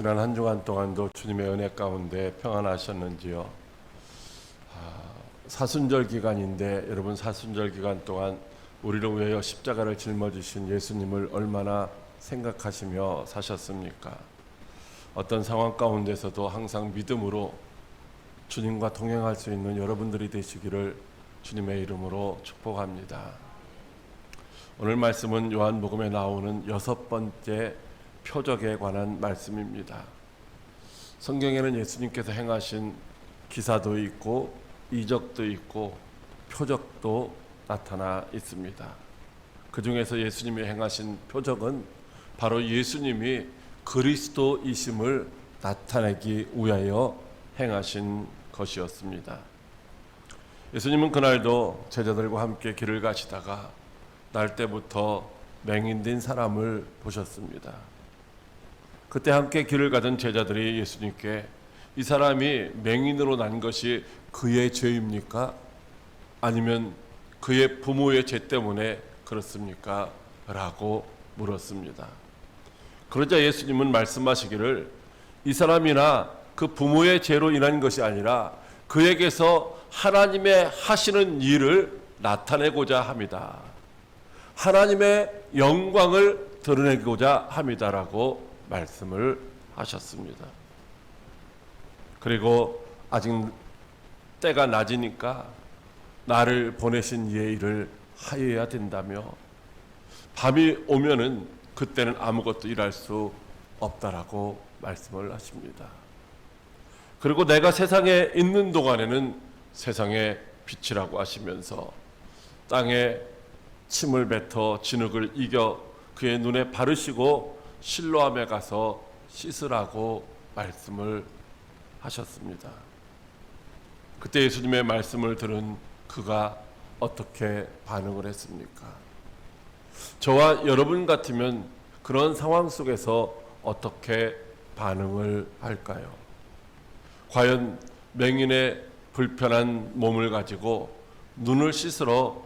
지난 한 주간 동안도 주님의 은혜 가운데 평안하셨는지요? 사순절 기간인데 여러분, 사순절 기간 동안 우리를 위하여 십자가를 짊어지신 예수님을 얼마나 생각하시며 사셨습니까? 어떤 상황 가운데서도 항상 믿음으로 주님과 동행할 수 있는 여러분들이 되시기를 주님의 이름으로 축복합니다. 오늘 말씀은 요한복음에 나오는 6번째 표적에 관한 말씀입니다. 성경에는 예수님께서 행하신 기사도 있고 이적도 있고 표적도 나타나 있습니다. 그 중에서 예수님이 행하신 표적은 바로 예수님이 그리스도이심을 나타내기 위하여 행하신 것이었습니다. 예수님은 그날도 제자들과 함께 길을 가시다가 날 때부터 맹인된 사람을 보셨습니다. 그때 함께 길을 가던 제자들이 예수님께 이 사람이 맹인으로 난 것이 그의 죄입니까? 아니면 그의 부모의 죄 때문에 그렇습니까? 라고 물었습니다. 그러자 예수님은 말씀하시기를 이 사람이나 그 부모의 죄로 인한 것이 아니라 그에게서 하나님의 하시는 일을 나타내고자 합니다. 하나님의 영광을 드러내고자 합니다라고 말씀을 하셨습니다. 그리고 아직 때가 낮으니까 나를 보내신 이의 일을 하여야 된다며 밤이 오면은 그때는 아무것도 일할 수 없다라고 말씀을 하십니다. 그리고 내가 세상에 있는 동안에는 세상의 빛이라고 하시면서 땅에 침을 뱉어 진흙을 이겨 그의 눈에 바르시고 실로암에 가서 씻으라고 말씀을 하셨습니다. 그때 예수님의 말씀을 들은 그가 어떻게 반응을 했습니까? 저와 여러분 같으면 그런 상황 속에서 어떻게 반응을 할까요? 과연 맹인의 불편한 몸을 가지고 눈을 씻으러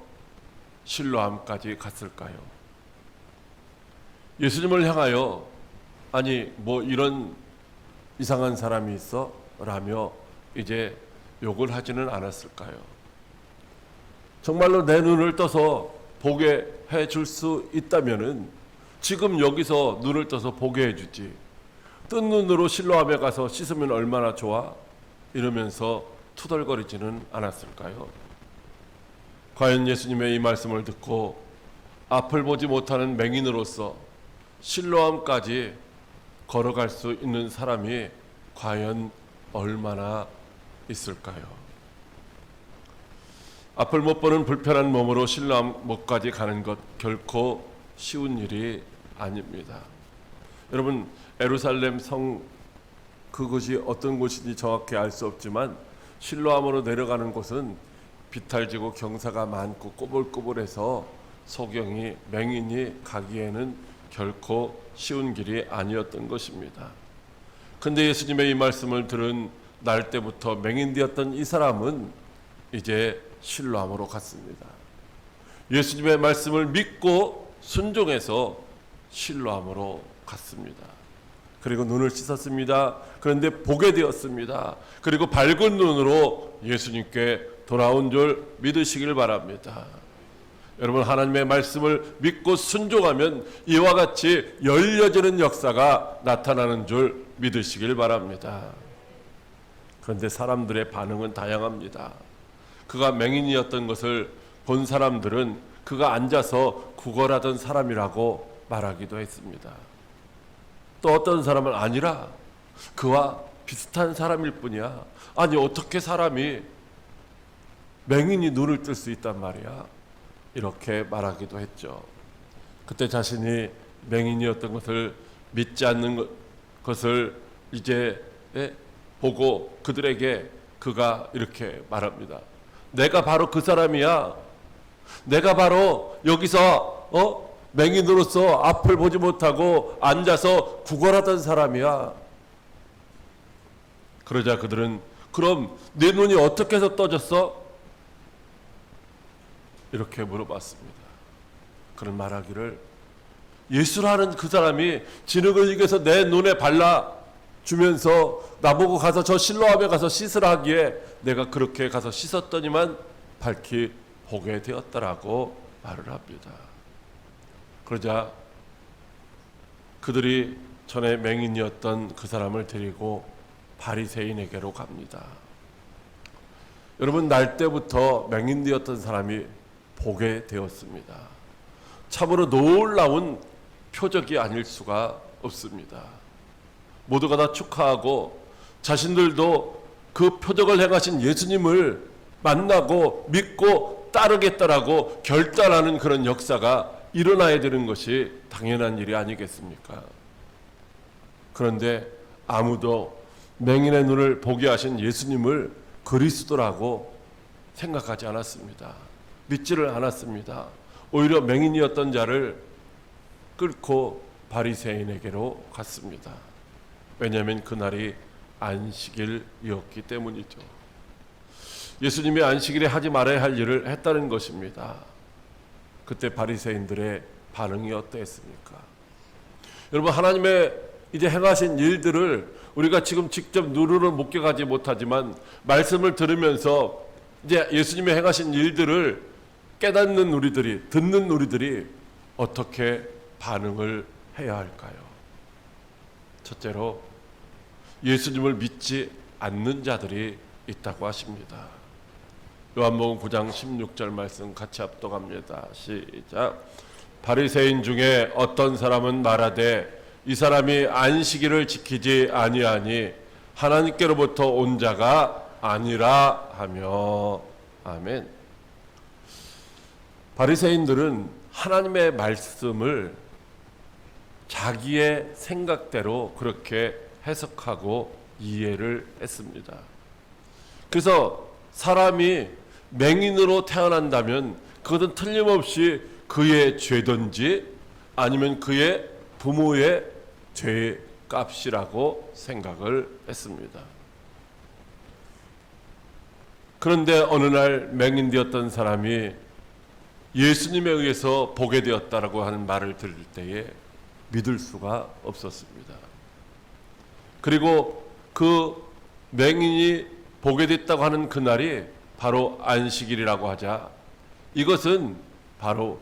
실로암까지 갔을까요? 예수님을 향하여 아니 뭐 이런 이상한 사람이 있어? 라며 이제 욕을 하지는 않았을까요? 정말로 내 눈을 떠서 보게 해줄 수 있다면은 지금 여기서 눈을 떠서 보게 해주지, 뜬 눈으로 실로암에 가서 씻으면 얼마나 좋아? 이러면서 투덜거리지는 않았을까요? 과연 예수님의 이 말씀을 듣고 앞을 보지 못하는 맹인으로서 실로암까지 걸어갈 수 있는 사람이 과연 얼마나 있을까요? 앞을 못 보는 불편한 몸으로 실로암까지 가는 것 결코 쉬운 일이 아닙니다. 여러분, 예루살렘 성 그곳이 어떤 곳인지 정확히 알 수 없지만 실로암으로 내려가는 곳은 비탈지고 경사가 많고 꼬불꼬불해서 소경이 맹인이 가기에는 결코 쉬운 길이 아니었던 것입니다. 근데 예수님의 이 말씀을 들은 날 때부터 맹인되었던 이 사람은 이제 실로암으로 갔습니다. 예수님의 말씀을 믿고 순종해서 실로암으로 갔습니다. 그리고 눈을 씻었습니다. 그런데 보게 되었습니다. 그리고 밝은 눈으로 예수님께 돌아온 줄 믿으시길 바랍니다. 여러분, 하나님의 말씀을 믿고 순종하면 이와 같이 열려지는 역사가 나타나는 줄 믿으시길 바랍니다. 그런데 사람들의 반응은 다양합니다. 그가 맹인이었던 것을 본 사람들은 그가 앉아서 구걸하던 사람이라고 말하기도 했습니다. 또 어떤 사람은 아니라 그와 비슷한 사람일 뿐이야. 아니 어떻게 사람이 맹인이 눈을 뜰 수 있단 말이야? 이렇게 말하기도 했죠. 그때 자신이 맹인이었던 것을 믿지 않는 것을 이제 보고 그들에게 그가 이렇게 말합니다. 내가 바로 그 사람이야. 내가 바로 여기서 맹인으로서 앞을 보지 못하고 앉아서 구걸하던 사람이야. 그러자 그들은 그럼 내 눈이 어떻게 해서 떠졌어? 이렇게 물어봤습니다. 그런 말하기를 예수라는 그 사람이 진흙을 이겨서 내 눈에 발라 주면서 나보고 가서 저 실로암에 가서 씻으라 하기에 내가 그렇게 가서 씻었더니만 밝히 보게 되었다라고 말을 합니다. 그러자 그들이 전에 맹인이었던 그 사람을 데리고 바리새인에게로 갑니다. 여러분, 날 때부터 맹인되었던 사람이 보게 되었습니다. 참으로 놀라운 표적이 아닐 수가 없습니다. 모두가 다 축하하고 자신들도 그 표적을 행하신 예수님을 만나고 믿고 따르겠다라고 결단하는 그런 역사가 일어나야 되는 것이 당연한 일이 아니겠습니까? 그런데 아무도 맹인의 눈을 보게 하신 예수님을 그리스도라고 생각하지 않았습니다. 믿지를 않았습니다. 오히려 맹인이었던 자를 끌고 바리새인에게로 갔습니다. 왜냐하면 그날이 안식일이었기 때문이죠. 예수님이 안식일에 하지 말아야 할 일을 했다는 것입니다. 그때 바리새인들의 반응이 어떠했습니까? 여러분, 하나님의 이제 행하신 일들을 우리가 지금 직접 눈으로 목격하지 못하지만 말씀을 들으면서 이제 예수님의 행하신 일들을 깨닫는 우리들이, 듣는 우리들이 어떻게 반응을 해야 할까요? 첫째로 예수님을 믿지 않는 자들이 있다고 하십니다. 요한복음 9장 16절 말씀 같이 합독합니다. 시작. 바리새인 중에 어떤 사람은 말하되 이 사람이 안식일을 지키지 아니하니 하나님께로부터 온 자가 아니라 하며. 아멘. 바리새인들은 하나님의 말씀을 자기의 생각대로 그렇게 해석하고 이해를 했습니다. 그래서 사람이 맹인으로 태어난다면 그것은 틀림없이 그의 죄든지 아니면 그의 부모의 죄의 값이라고 생각을 했습니다. 그런데 어느 날 맹인되었던 사람이 예수님에 의해서 보게 되었다라고 하는 말을 들을 때에 믿을 수가 없었습니다. 그리고 그 맹인이 보게 됐다고 하는 그날이 바로 안식일이라고 하자 이것은 바로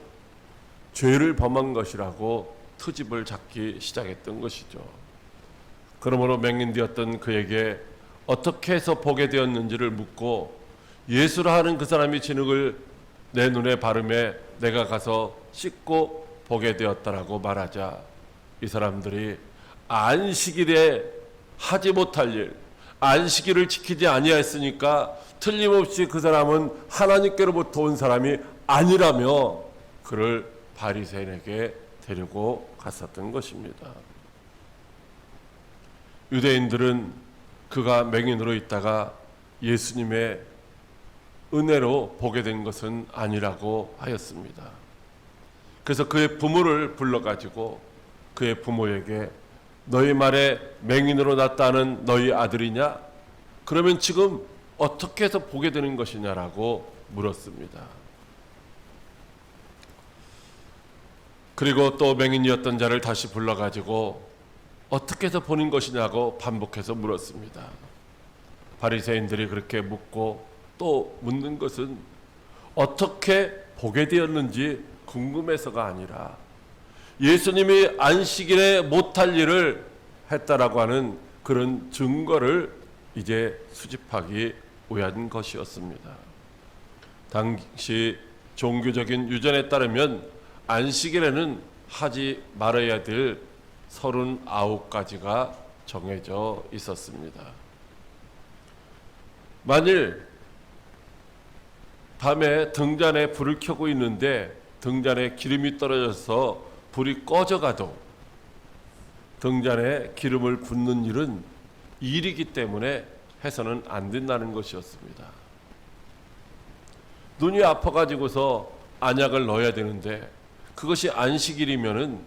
죄를 범한 것이라고 트집을 잡기 시작했던 것이죠. 그러므로 맹인되었던 그에게 어떻게 해서 보게 되었는지를 묻고 예수라 하는 그 사람이 진흙을 내 눈에 바르매 내가 가서 씻고 보게 되었다라고 말하자 이 사람들이 안식일에 하지 못할 일, 안식일을 지키지 아니하였으니까 틀림없이 그 사람은 하나님께로부터 온 사람이 아니라며 그를 바리새인에게 데리고 갔었던 것입니다. 유대인들은 그가 맹인으로 있다가 예수님의 은혜로 보게 된 것은 아니라고 하였습니다. 그래서 그의 부모를 불러가지고 그의 부모에게 너희 말에 맹인으로 났다는 너희 아들이냐? 그러면 지금 어떻게 해서 보게 되는 것이냐라고 물었습니다. 그리고 또 맹인이었던 자를 다시 불러가지고 어떻게 해서 보는 것이냐고 반복해서 물었습니다. 바리새인들이 그렇게 묻고 또 묻는 것은 어떻게 보게 되었는지 궁금해서가 아니라 예수님이 안식일에 못할 일을 했다라고 하는 그런 증거를 이제 수집하기 위한 것이었습니다. 당시 종교적인 유전에 따르면 안식일에는 하지 말아야 될 39가지가 정해져 있었습니다. 만일 밤에 등잔에 불을 켜고 있는데 등잔에 기름이 떨어져서 불이 꺼져가도 등잔에 기름을 붓는 일은 일이기 때문에 해서는 안 된다는 것이었습니다. 눈이 아파가지고서 안약을 넣어야 되는데 그것이 안식일이면은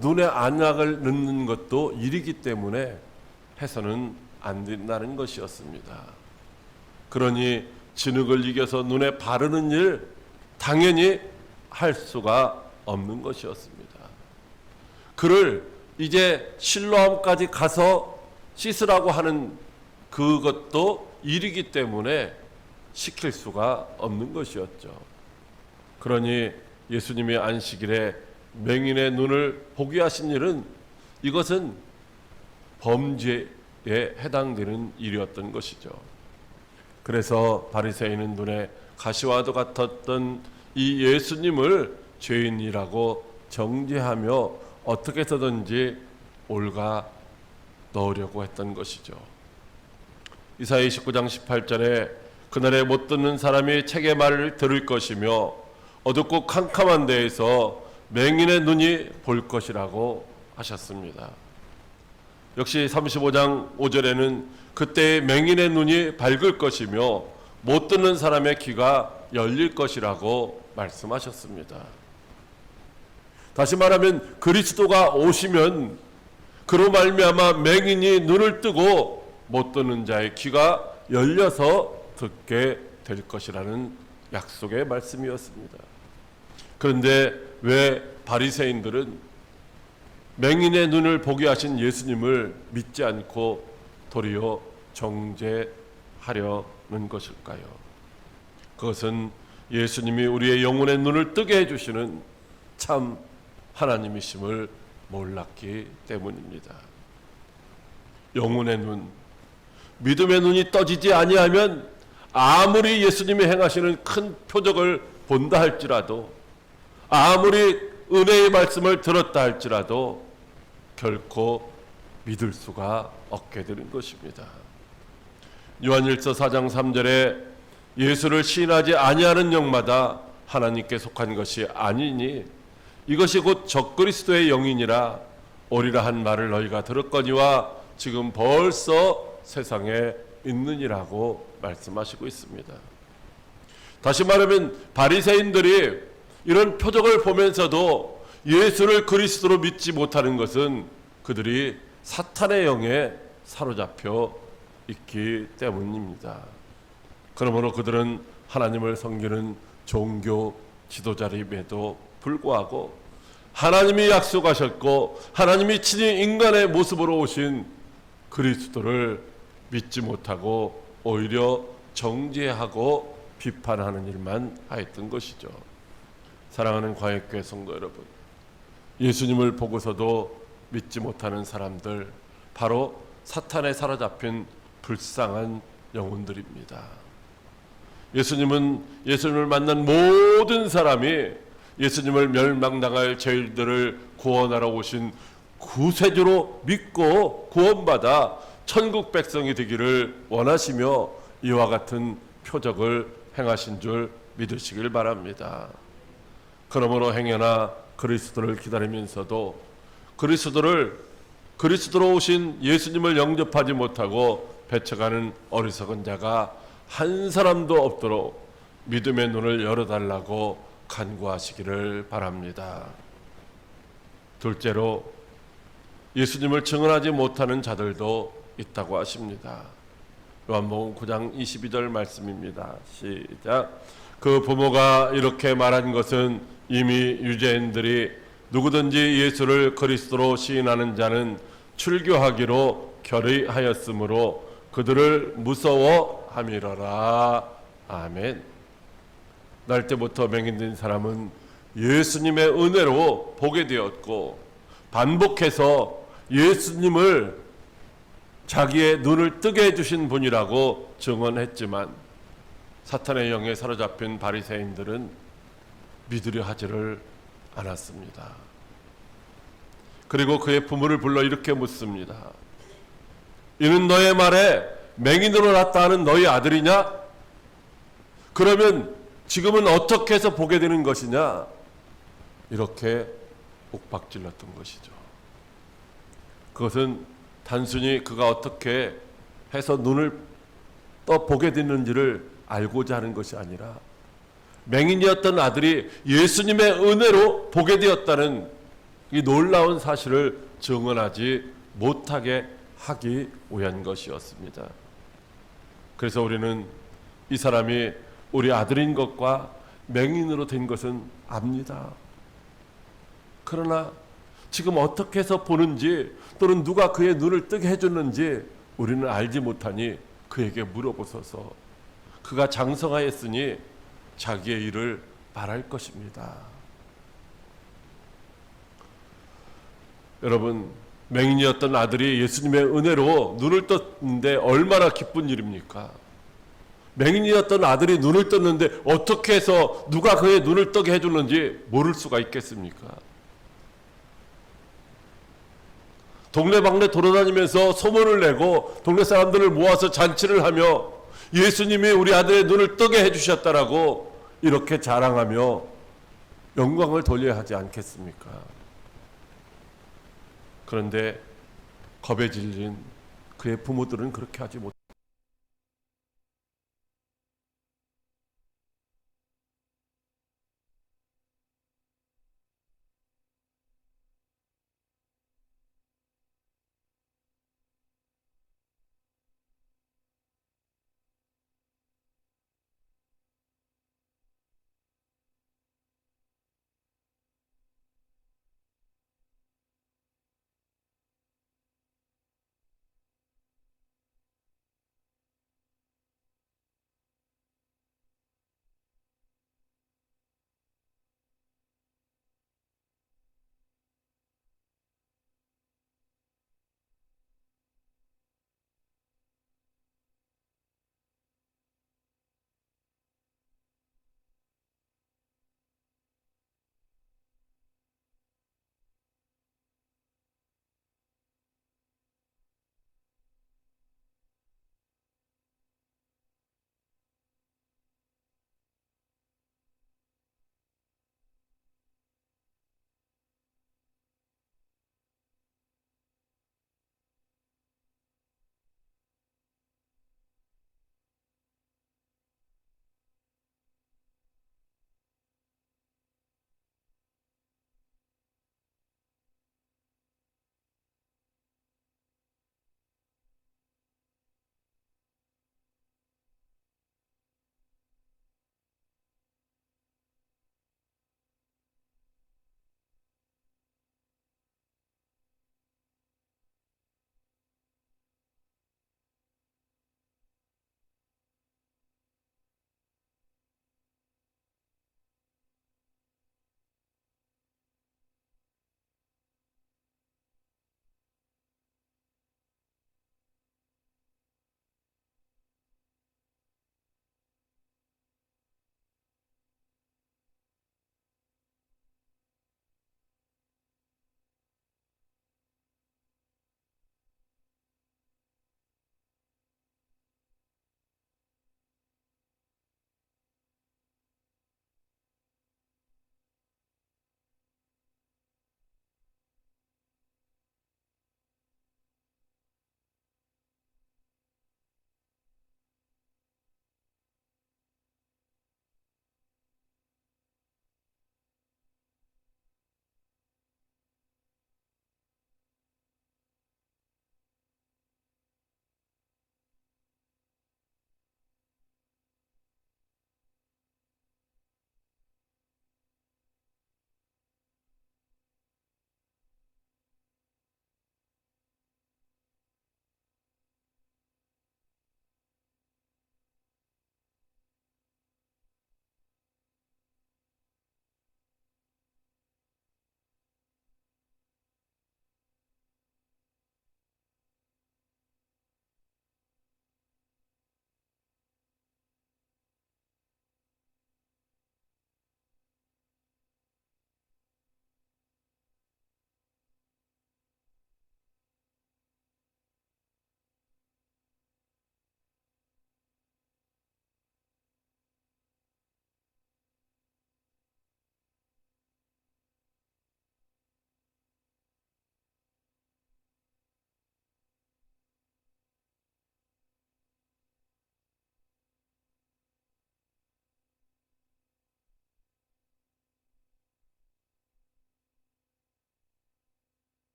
눈에 안약을 넣는 것도 일이기 때문에 해서는 안 된다는 것이었습니다. 그러니 진흙을 이겨서 눈에 바르는 일 당연히 할 수가 없는 것이었습니다. 그를 이제 실로암까지 가서 씻으라고 하는 그것도 일이기 때문에 시킬 수가 없는 것이었죠. 그러니 예수님이 안식일에 맹인의 눈을 보게 하신 일은 이것은 범죄에 해당되는 일이었던 것이죠. 그래서 바리새인은 눈에 가시와도 같았던 이 예수님을 죄인이라고 정죄하며 어떻게 해서든지 옳가 넣으려고 했던 것이죠. 이사야 29장 18절에 그날에 못 듣는 사람이 책의 말을 들을 것이며 어둡고 캄캄한 데에서 맹인의 눈이 볼 것이라고 하셨습니다. 역시 35장 5절에는 그때 맹인의 눈이 밝을 것이며 못 듣는 사람의 귀가 열릴 것이라고 말씀하셨습니다. 다시 말하면 그리스도가 오시면 그로 말미암아 맹인이 눈을 뜨고 못 듣는 자의 귀가 열려서 듣게 될 것이라는 약속의 말씀이었습니다. 그런데 왜 바리새인들은 맹인의 눈을 보게 하신 예수님을 믿지 않고 도리어 정죄하려는 것일까요? 그것은 예수님이 우리의 영혼의 눈을 뜨게 해주시는 참 하나님이심을 몰랐기 때문입니다. 영혼의 눈, 믿음의 눈이 떠지지 아니하면 아무리 예수님이 행하시는 큰 표적을 본다 할지라도, 아무리 은혜의 말씀을 들었다 할지라도 결코 믿을 수가 없게 되는 것입니다. 요한일서 4장 3절에 예수를 시인하지 아니하는 영마다 하나님께 속한 것이 아니니 이것이 곧 적그리스도의 영이니라 오리라 한 말을 너희가 들었거니와 지금 벌써 세상에 있느니라고 말씀하시고 있습니다. 다시 말하면 바리새인들이 이런 표적을 보면서도 예수를 그리스도로 믿지 못하는 것은 그들이 사탄의 영에 사로잡혀 있기 때문입니다. 그러므로 그들은 하나님을 섬기는 종교 지도자임에도 불구하고 하나님이 약속하셨고 하나님이 친히 인간의 모습으로 오신 그리스도를 믿지 못하고 오히려 정죄하고 비판하는 일만 하였던 것이죠. 사랑하는 광역교회 성도 여러분, 예수님을 보고서도 믿지 못하는 사람들, 바로 사탄에 사로잡힌 불쌍한 영혼들입니다. 예수님을 만난 모든 사람이 예수님을 멸망당할 죄인들을 구원하러 오신 구세주로 믿고 구원받아 천국 백성이 되기를 원하시며 이와 같은 표적을 행하신 줄 믿으시길 바랍니다. 그러므로 행여나 그리스도를 기다리면서도 그리스도로 오신 예수님을 영접하지 못하고 배척하는 어리석은 자가 한 사람도 없도록 믿음의 눈을 열어달라고 간구하시기를 바랍니다. 둘째로 예수님을 증언하지 못하는 자들도 있다고 하십니다. 요한복음 9장 22절 말씀입니다. 시작. 그 부모가 이렇게 말한 것은 이미 유대인들이 누구든지 예수를 그리스도로 시인하는 자는 출교하기로 결의하였으므로 그들을 무서워함이러라. 아멘. 날 때부터 맹인된 사람은 예수님의 은혜로 보게 되었고 반복해서 예수님을 자기의 눈을 뜨게 해주신 분이라고 증언했지만 사탄의 영에 사로잡힌 바리새인들은 믿으려 하지를 않았습니다. 그리고 그의 부모를 불러 이렇게 묻습니다. 이는 너의 말에 맹인으로 났다 하는 너희 아들이냐? 그러면 지금은 어떻게 해서 보게 되는 것이냐? 이렇게 옥박질렀던 것이죠. 그것은 단순히 그가 어떻게 해서 눈을 떠 보게 됐는지를 알고자 하는 것이 아니라 맹인이었던 아들이 예수님의 은혜로 보게 되었다는 이 놀라운 사실을 증언하지 못하게 하기 위한 것이었습니다. 그래서 우리는 이 사람이 우리 아들인 것과 맹인으로 된 것은 압니다. 그러나 지금 어떻게 해서 보는지 또는 누가 그의 눈을 뜨게 해줬는지 우리는 알지 못하니 그에게 물어보소서. 그가 장성하였으니 자기의 일을 말할 것입니다. 여러분, 맹인이었던 아들이 예수님의 은혜로 눈을 떴는데 얼마나 기쁜 일입니까? 맹인이었던 아들이 눈을 떴는데 어떻게 해서 누가 그의 눈을 뜨게 해줬는지 모를 수가 있겠습니까? 동네방네 돌아다니면서 소문을 내고 동네 사람들을 모아서 잔치를 하며 예수님이 우리 아들의 눈을 뜨게 해주셨다라고 이렇게 자랑하며 영광을 돌려야 하지 않겠습니까? 그런데 겁에 질린 그의 부모들은 그렇게 하지 못합니다.